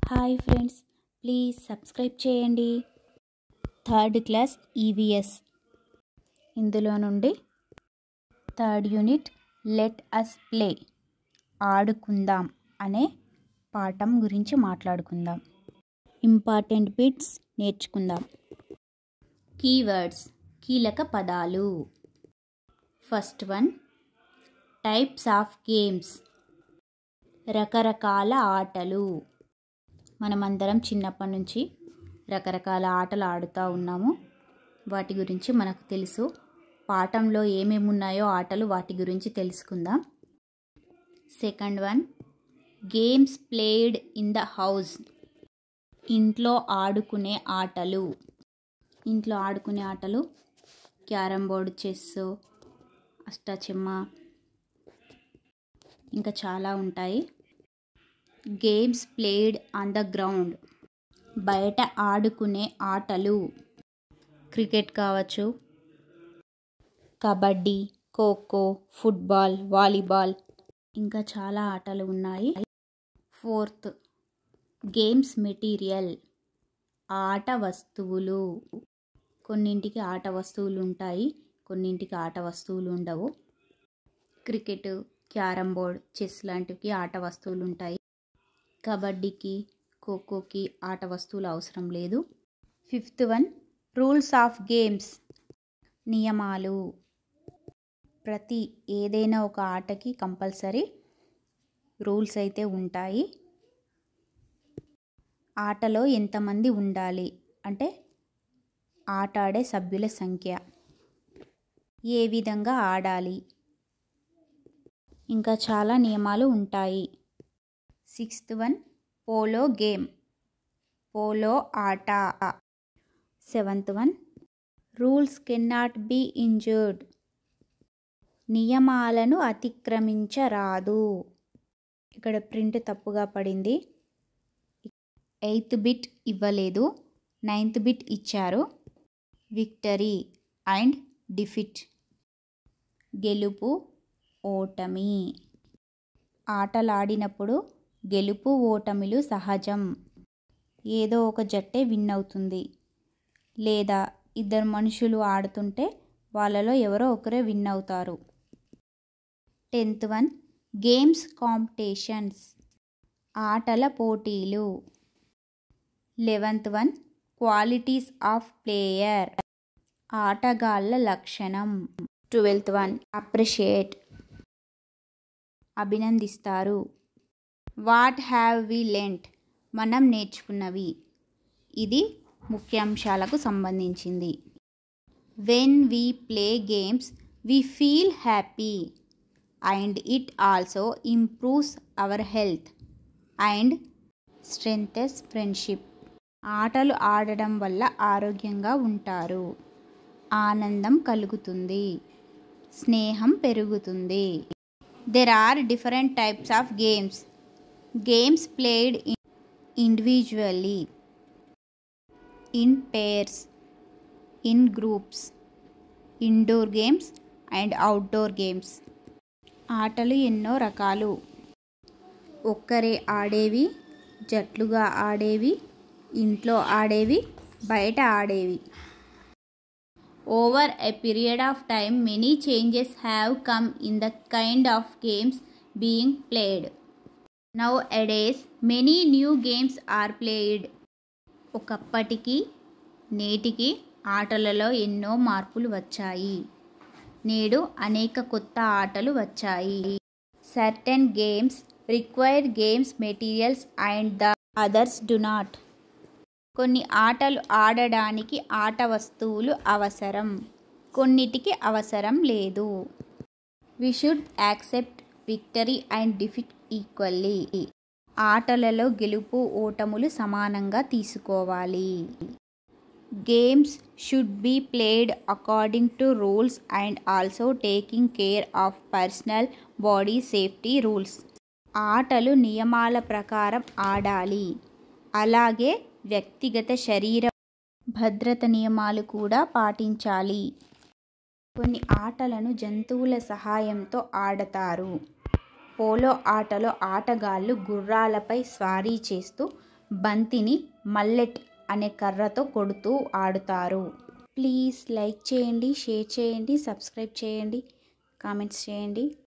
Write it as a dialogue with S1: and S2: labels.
S1: Hi friends, please subscribe చేయండి. Third class EVS ఇందులో నుండి third unit let us play ఆడుకుందాం అనే పాఠం గురించి మాట్లాడుకుందాం. ఇంపార్టెంట్ బిట్స్ నేర్చుకుందాం. కీవర్డ్స్ కీలక పదాలు. First one types of games రకరకాల ఆటలు. మనమందరం చిన్నప్పటి నుంచి రకరకాల ఆటలు ఆడుతూ ఉన్నాము. వాటి గురించి మనకు తెలుసు. పాఠంలో ఏమేమి ఉన్నాయో ఆటలు వాటి గురించి తెలుసుకుందాం. Second one games played in the house ఇంట్లో ఆడుకునే ఆటలు. ఇంట్లో ఆడుకునే ఆటలు క్యారమ్ బోర్డ్, చెస్, అష్టాచెమ్మ ఇంకా చాలా ఉంటాయి. Games played on the ground బయట ఆడుకునే ఆటలు క్రికెట్ కావచ్చు, కబడ్డీ, ఖోఖో, ఫుట్బాల్, వాలీబాల్ ఇంకా చాలా ఆటలు ఉన్నాయి. ఫోర్త్ గేమ్స్ మెటీరియల్ ఆట వస్తువులు. కొన్నింటికి ఆట వస్తువులు ఉంటాయి, కొన్నింటికి ఆట వస్తువులు ఉండవు. క్రికెట్, క్యారమ్ బోర్డ్, చెస్ లాంటివి ఆట వస్తువులు ఉంటాయి. కబడ్డీకి, ఖోఖోకి ఆట వస్తువులు అవసరం లేదు. Fifth one rules of games నియమాలు. ప్రతి ఏదైనా ఒక ఆటకి కంపల్సరీ రూల్స్ అయితే ఉంటాయి. ఆటలో ఎంతమంది ఉండాలి అంటే ఆట ఆడే సభ్యుల సంఖ్య, ఏ విధంగా ఆడాలి, ఇంకా చాలా నియమాలు ఉంటాయి. Sixth one polo game polo ఆట. Seventh one rules can not be injured నియమాలను అతిక్రమించరాదు. ఇక్కడ ప్రింట్ తప్పుగా పడింది. 8th బిట్ ఇవ్వలేదు, 9th బిట్ ఇచ్చారు. విక్టరీ అండ్ డిఫీట్ గెలుపు ఓటమి. ఆటలాడినప్పుడు గెలుపు ఓటమిలు సహజం. ఏదో ఒక జట్టే విన్ అవుతుంది, లేదా ఇద్దరు మనుషులు ఆడుతుంటే వాళ్ళలో ఎవరో ఒకరే విన్ అవుతారు. 10th వన్ గేమ్స్ కాంపిటీషన్స్ ఆటల పోటీలు. 11th one qualities of player ఆటగాళ్ళ లక్షణం. 12th వన్ అప్రిషియేట్ అభినందిస్తారు. వాట్ హ్యావ్ వి లెర్న్డ్ మనం నేర్చుకున్నవి. ఇది ముఖ్యాంశాలకు సంబంధించింది. When we play games we feel happy and it also improves our health and strengthens friendship. ఆటలు ఆడడం వల్ల ఆరోగ్యంగా ఉంటారు, ఆనందం కలుగుతుంది, స్నేహం పెరుగుతుంది. There are different types of games. Games played individually, in pairs, in groups, indoor games and outdoor games. ఆటలు ఎన్నో రకాలు. ఒక్కరే ఆడేవి, జట్లుగా ఆడేవి, ఇంట్లో ఆడేవి, బయట ఆడేవి. Over a period of time, many changes have come in the kind of games being played. Nowadays, many new games are played. ఒకప్పటికి నేటికి ఆటలలో ఎన్నో మార్పులు వచ్చాయి. నేడు అనేక కొత్త ఆటలు వచ్చాయి. Certain games require games materials and the others do not. కొన్ని ఆటలు ఆడడానికి ఆట వస్తువులు అవసరం, కొన్నిటికి అవసరం లేదు. We should accept victory and defeat equally. ఆటలలో గెలుపు ఓటములు సమానంగా తీసుకోవాలి. Games should be played according to rules and also taking care of personal body safety rules. ఆటలు నియమాల ప్రకారం ఆడాలి, అలాగే వ్యక్తిగత శరీర భద్రత నియమాలు కూడా పాటించాలి. కొన్ని ఆటలను జంతువుల సహాయంతో ఆడతారు. పోలో ఆటలో ఆటగాళ్ళు గుర్రాలపై స్వారీ చేస్తూ బంతిని మల్లెట్ అనే కర్రతో కొడుతూ ఆడుతారు. ప్లీజ్ లైక్ చేయండి, షేర్ చేయండి, సబ్స్క్రైబ్ చేయండి, కామెంట్స్ చేయండి.